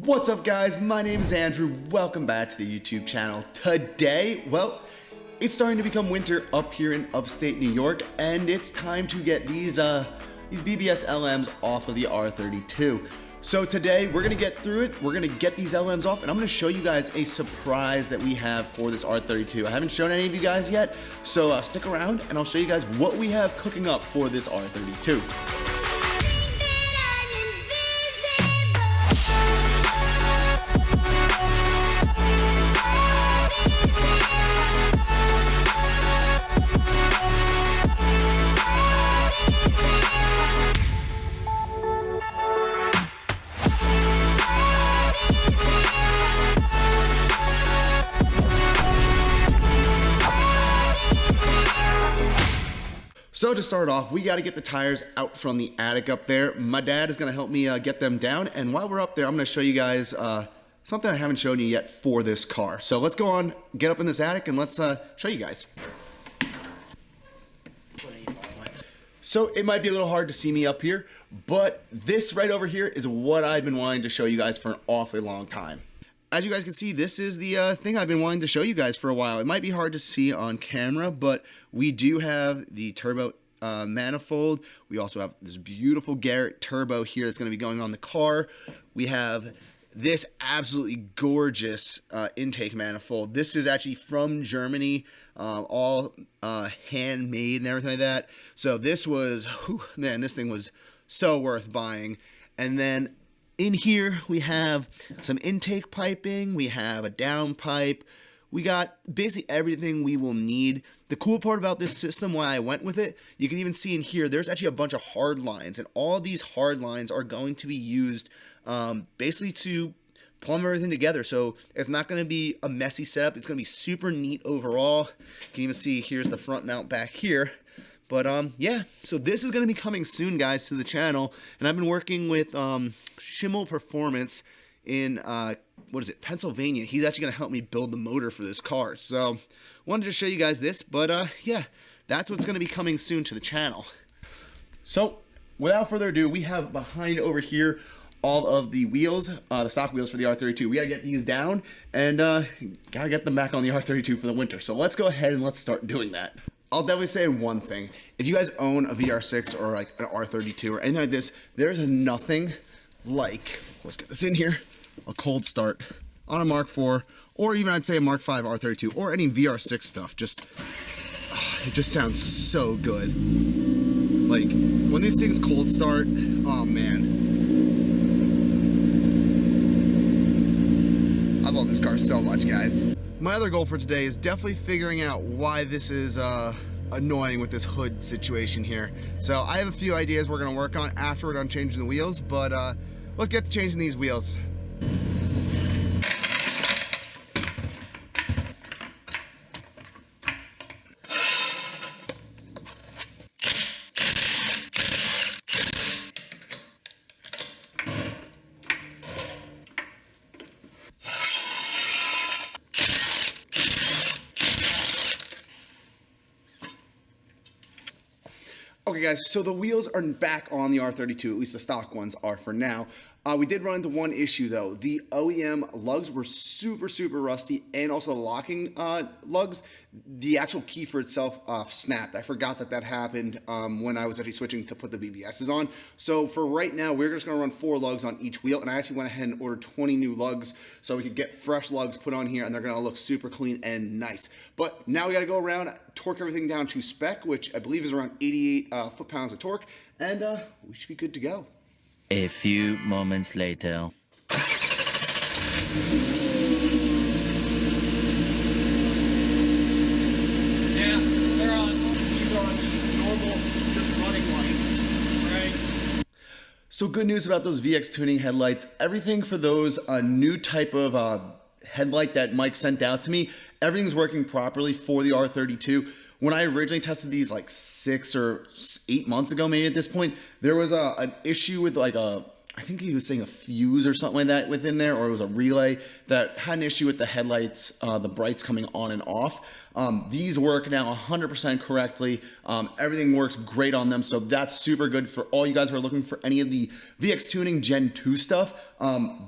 What's up guys, my name is Andrew, welcome back to the YouTube channel. Today, well, it's starting to become winter up here in upstate New York and it's time to get these BBS LMs off of the R32. So today we're gonna get through it, we're gonna get these LMs off and I'm gonna show you guys a surprise that we have for this R32. I haven't shown any of you guys yet, so stick around and I'll show you guys what we have cooking up for this R32. So to start off, we got to get the tires out from the attic up there. My dad is going to help me get them down. And while we're up there, I'm going to show you guys something I haven't shown you yet for this car. So let's go on, get up in this attic and let's show you guys. So it might be a little hard to see me up here, but this right over here is what I've been wanting to show you guys for an awfully long time. As you guys can see, this is the thing I've been wanting to show you guys for a while. It might be hard to see on camera, but we do have the turbo manifold. We also have this beautiful Garrett turbo here that's going to be going on the car. We have this absolutely gorgeous intake manifold. This is actually from Germany, all handmade and everything like that. So this was, whew, man, this thing was so worth buying. And then in here, we have some intake piping, we have a downpipe, we got basically everything we will need. The cool part about this system, why I went with it, you can even see in here, there's actually a bunch of hard lines, and all these hard lines are going to be used basically to plumb everything together. So it's not going to be a messy setup, it's going to be super neat overall. You can even see here's the front mount back here. But yeah, so this is going to be coming soon, guys, to the channel. And I've been working with Schimmel Performance in, what is it, Pennsylvania. He's actually going to help me build the motor for this car. So wanted to show you guys this, but yeah, that's what's going to be coming soon to the channel. So without further ado, we have behind over here all of the wheels, the stock wheels for the R32. We got to get these down and got to get them back on the R32 for the winter. So let's go ahead and let's start doing that. I'll definitely say one thing. If you guys own a VR6 or like an R32 or anything like this, there's nothing like, let's get this in here, a cold start on a Mark IV, or even I'd say a Mark V R32, or any VR6 stuff. Just, it just sounds so good. Like, when these things cold start, oh man. I love this car so much, guys. My other goal for today is definitely figuring out why this is annoying with this hood situation here. So I have a few ideas we're going to work on after we're done changing the wheels, but let's get to changing these wheels. Okay guys, so the wheels are back on the R32, at least the stock ones are for now. We did run into one issue though. The OEM lugs were super rusty, and also the locking lugs, the actual key for itself snapped. I forgot that happened when I was actually switching to put the BBSs on. So for right now, we're just gonna run 4 lugs on each wheel, and I actually went ahead and ordered 20 new lugs so we could get fresh lugs put on here and they're gonna look super clean and nice. But now we gotta go around, torque everything down to spec, which I believe is around 88 foot-pounds of torque, and we should be good to go. A few moments later. Yeah, they're on. These are on normal, just running lights. Right. So good news about those ECSTuning headlights. Everything for those new type of headlight that Mike sent out to me, everything's working properly for the R32. When I originally tested these like 6 or 8 months ago, maybe at this point, there was an issue with like a I think he was saying a fuse or something like that within there, or it was a relay that had an issue with the headlights, the brights coming on and off. These work now 100% correctly. Everything works great on them, so that's super good for all you guys who are looking for any of the ECSTuning Gen 2 stuff.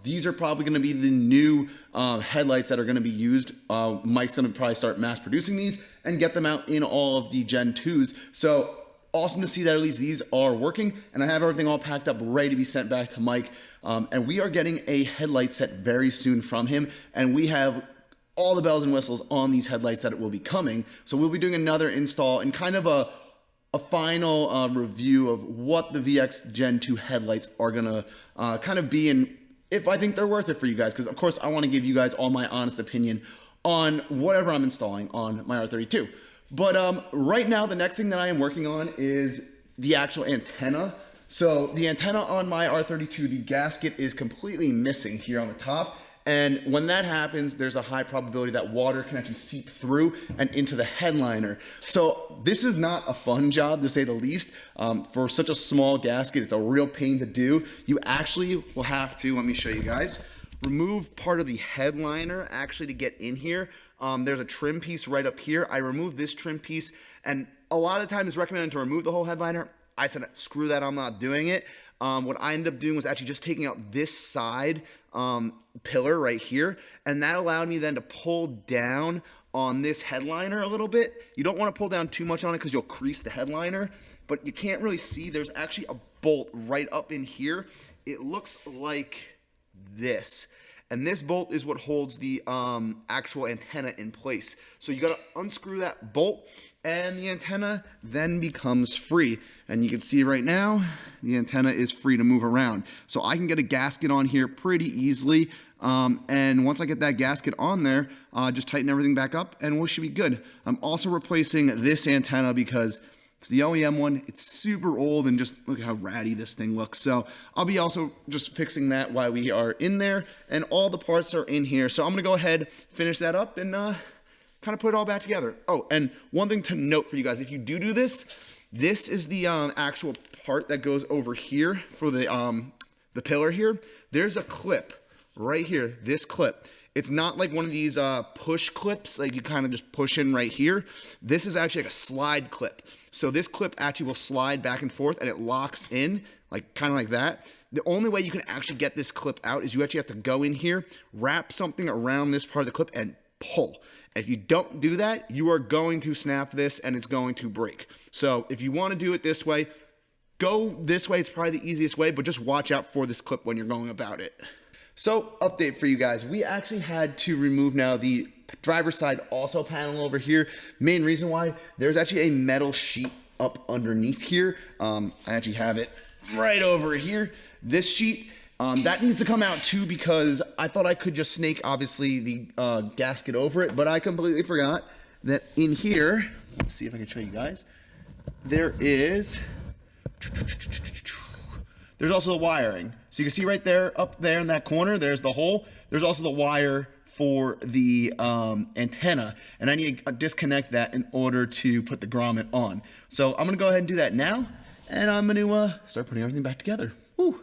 These are probably going to be the new headlights that are going to be used. Mike's going to probably start mass producing these and get them out in all of the Gen 2s. So awesome to see that at least these are working, and I have everything all packed up, ready to be sent back to Mike. And we are getting a headlight set very soon from him, and we have all the bells and whistles on these headlights that it will be coming. So we'll be doing another install and kind of a final review of what the VX Gen 2 headlights are gonna kind of be, and if I think they're worth it for you guys, because of course I want to give you guys all my honest opinion on whatever I'm installing on my R32. But right now, the next thing that I am working on is the actual antenna. So the antenna on my R32, the gasket is completely missing here on the top. And when that happens, there's a high probability that water can actually seep through and into the headliner. So this is not a fun job, to say the least. For such a small gasket, it's a real pain to do. You actually will have to, let me show you guys, remove part of the headliner actually to get in here. There's a trim piece right up here. I removed this trim piece, and a lot of the time it's recommended to remove the whole headliner. I said, screw that, I'm not doing it. What I ended up doing was actually just taking out this side pillar right here, and that allowed me then to pull down on this headliner a little bit. You don't want to pull down too much on it because you'll crease the headliner, but you can't really see. There's actually a bolt right up in here. It looks like this. And this bolt is what holds the actual antenna in place. So you gotta unscrew that bolt, and the antenna then becomes free. And you can see right now, the antenna is free to move around. So I can get a gasket on here pretty easily. And once I get that gasket on there, just tighten everything back up and we should be good. I'm also replacing this antenna because it's the OEM one. It's super old, and just look how ratty this thing looks. So I'll be also just fixing that while we are in there, and all the parts are in here. So I'm gonna go ahead, finish that up, and kind of put it all back together. Oh, and one thing to note for you guys, if you do this, this is the actual part that goes over here for the pillar here. There's a clip right here, this clip. It's not like one of these push clips, like you kind of just push in right here. This is actually like a slide clip. So this clip actually will slide back and forth, and it locks in, like kind of like that. The only way you can actually get this clip out is you actually have to go in here, wrap something around this part of the clip, and pull. If you don't do that, you are going to snap this, and it's going to break. So if you want to do it this way, go this way. It's probably the easiest way, but just watch out for this clip when you're going about it. So, update for you guys. We actually had to remove now the driver's side also panel over here. Main reason why, there's actually a metal sheet up underneath here. I actually have it right over here. This sheet, that needs to come out too, because I thought I could just snake, obviously, the gasket over it, but I completely forgot that in here, let's see if I can show you guys, there's also the wiring. So you can see right there, up there in that corner, there's the hole. There's also the wire for the antenna, and I need to disconnect that in order to put the grommet on. So I'm gonna go ahead and do that now, and I'm gonna start putting everything back together. Woo.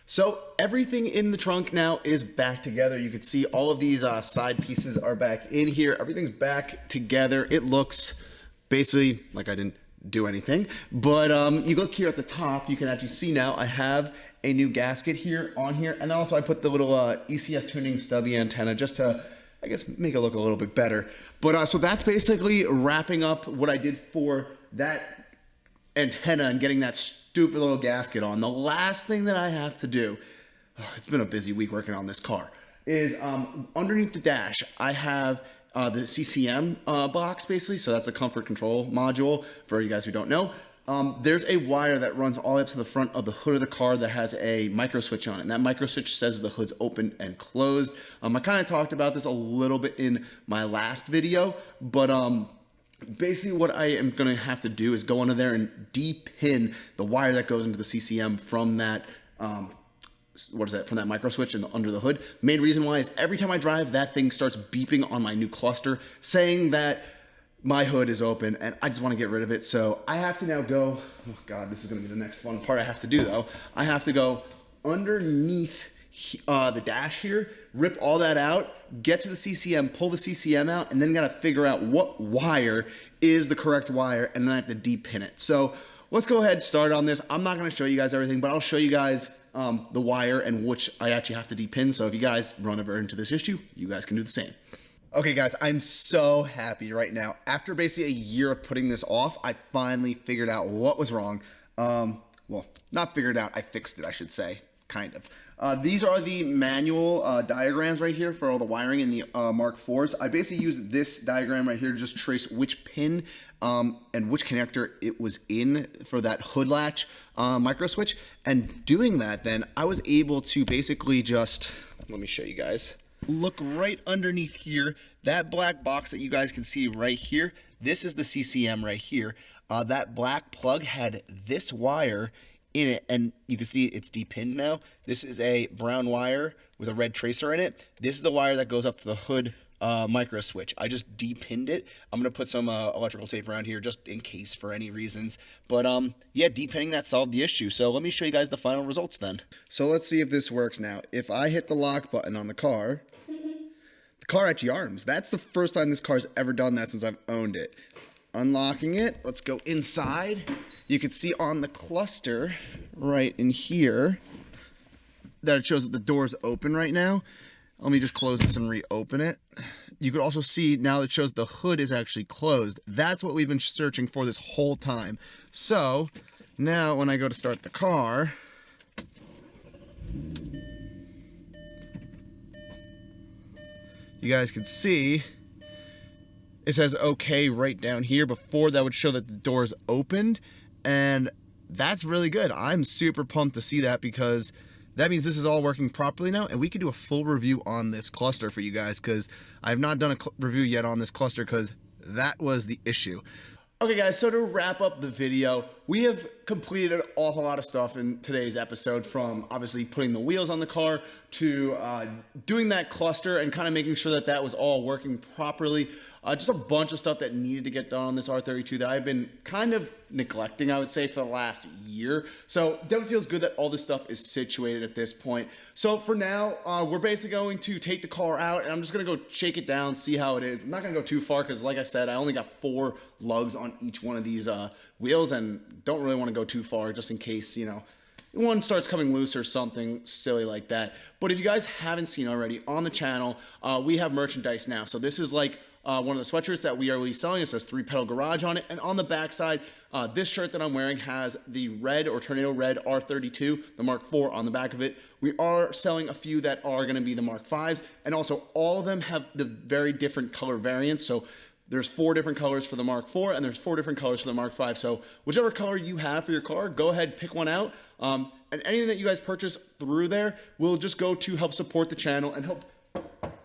So everything in the trunk now is back together. You can see all of these side pieces are back in here. Everything's back together. It looks basically like I didn't do anything, but you look here at the top, you can actually see now I have a new gasket here on here, and then also I put the little ECSTuning stubby antenna just to, I guess, make it look a little bit better. But so that's basically wrapping up what I did for that antenna and getting that stupid little gasket on. The last thing that I have to do, it's been a busy week working on this car, is underneath the dash I have the CCM box, basically. So that's a comfort control module for you guys who don't know. There's a wire that runs all the way up to the front of the hood of the car that has a microswitch on it, and that microswitch says the hood's open and closed. I kind of talked about this a little bit in my last video, but basically what I am going to have to do is go under there and de-pin the wire that goes into the CCM from that from that micro switch and under the hood. Main reason why is every time I drive, that thing starts beeping on my new cluster saying that my hood is open and I just want to get rid of it. So I have to now go, oh God, this is going to be the next fun part I have to do though. I have to go underneath the dash here, rip all that out, get to the CCM, pull the CCM out, and then got to figure out what wire is the correct wire, and then I have to depin it. So let's go ahead and start on this. I'm not going to show you guys everything, but I'll show you guys the wire and which I actually have to depin. So if you guys run over into this issue, you guys can do the same. Okay guys, I'm so happy right now. After basically a year of putting this off, I finally figured out what was wrong. Well, not figured out, I fixed it, I should say, kind of. These are the manual diagrams right here for all the wiring in the Mark IVs. I basically used this diagram right here to just trace which pin and which connector it was in for that hood latch micro switch. And doing that then, I was able to basically just, let me show you guys. Look right underneath here, that black box that you guys can see right here, this is the CCM right here. That black plug had this wire in it, and you can see it's depinned now. This is a brown wire with a red tracer in it. This is the wire that goes up to the hood micro switch. I just depinned it. I'm gonna put some electrical tape around here just in case for any reasons. But yeah, depinning that solved the issue. So let me show you guys the final results then. So let's see if this works now. If I hit the lock button on the car actually arms. That's the first time this car's ever done that since I've owned it. Unlocking it, let's go inside. You can see on the cluster right in here that it shows that the door's open right now. Let me just close this and reopen it. You could also see now that it shows the hood is actually closed. That's what we've been searching for this whole time. So now when I go to start the car, you guys can see it says okay right down here. Before that would show that the door is opened, and that's really good. I'm super pumped to see that because that means this is all working properly now, and we can do a full review on this cluster for you guys because I have not done a review yet on this cluster because that was the issue. Okay guys, so to wrap up the video, we have completed an awful lot of stuff in today's episode, from obviously putting the wheels on the car to doing that cluster and kind of making sure that that was all working properly. Just a bunch of stuff that needed to get done on this R32 that I've been kind of neglecting, I would say, for the last year. So definitely feels good that all this stuff is situated at this point. So for now, we're basically going to take the car out and I'm just going to go shake it down, see how it is. I'm not going to go too far because, like I said, I only got 4 lugs on each one of these wheels and don't really want to go too far just in case, you know, one starts coming loose or something silly like that. But if you guys haven't seen already on the channel, we have merchandise now. So this is like one of the sweatshirts that we are really selling. It says 3 Pedal Garage on it. And on the back side, this shirt that I'm wearing has the red or tornado red R32, the Mark IV on the back of it. We are selling a few that are going to be the Mark Vs. And also all of them have the very different color variants. So there's 4 different colors for the Mark IV and there's 4 different colors for the Mark V. So whichever color you have for your car, go ahead, pick one out. And anything that you guys purchase through there will just go to help support the channel and help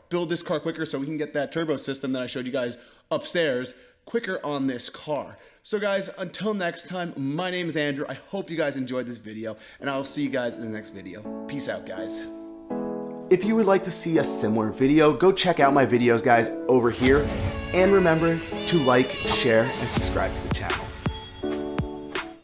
build this car quicker so we can get that turbo system that I showed you guys upstairs quicker on this car. So guys, until next time, my name is Andrew. I hope you guys enjoyed this video and I'll see you guys in the next video. Peace out, guys. If you would like to see a similar video, go check out my videos, guys, over here. And remember to like, share, and subscribe to the channel.